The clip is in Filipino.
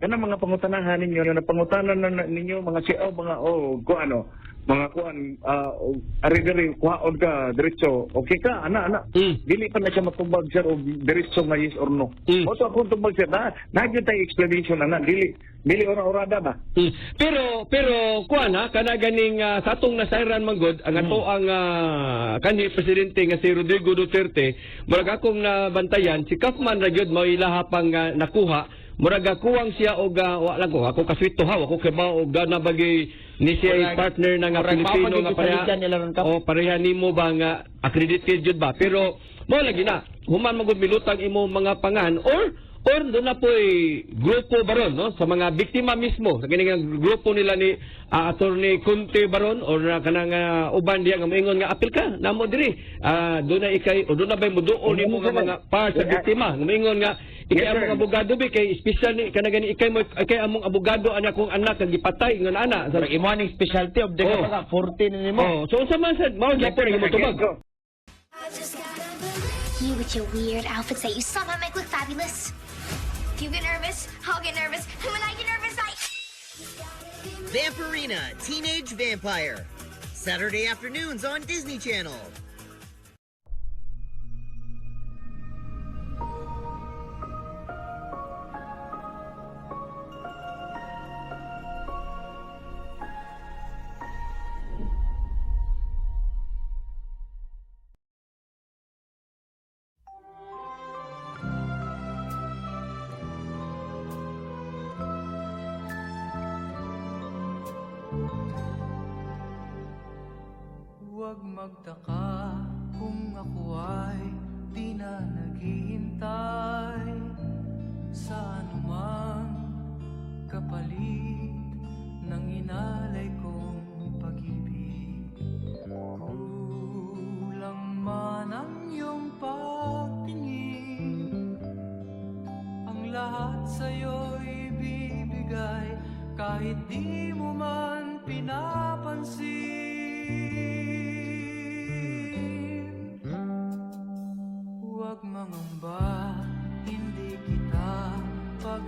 kana mga pangutanahan ninyo na napangutanan na ninyo mga siaw mga kuano mga kuan ari-ari kuhaon ka diretso okay ka ana dili pa na siya matubag sir og diretso nga yes or no o to akong tubag sir na nagyud tay explanation na dili ora-orada ba pero kuan ha kana ganing sa atong nasayran manggod ang ato ang kanhi presidente nga si Rodrigo Duterte murag akong nabantayan si Kaufman ra gyud mao ilaha pang nakuha murag kuwang siya og wala ko ako kaswito ha ako kibaw og na bagay ni siya partner na nga Pilipino nga pareha nimo ba nga accredited jud ba pero mo lagi na human magud milutang imo mga pangan or doon na po'y grupo baron no sa mga biktima mismo sa kining grupo nila ni Attorney Conte baron or kanang uban diya nga moingon nga apil ka namo diri doon na ikay o doon na bay muduol nimo nga mga par sa biktima nga moingon nga ikay among abogado bi kay special ni kana gani ikay among abogado ana kong anak nga gipatay nga ana sa imo aning specialty of the 14 nimo so sa man sad mao gyapon nga motubag You with your weird outfits that you somehow make look fabulous. If you get nervous, I'll get nervous. And when I get nervous, Vampirina, Teenage Vampire. Saturday afternoons on Disney Channel. Huwag magtaka kung ako ay di na naghihintay sa anumang kapalit ng inalay kong pag-ibig. Kulang man ang iyong pagtingin, ang lahat sa'yo'y bibigay kahit di mo man pinapansin. Huwag mangamba, hindi kita pag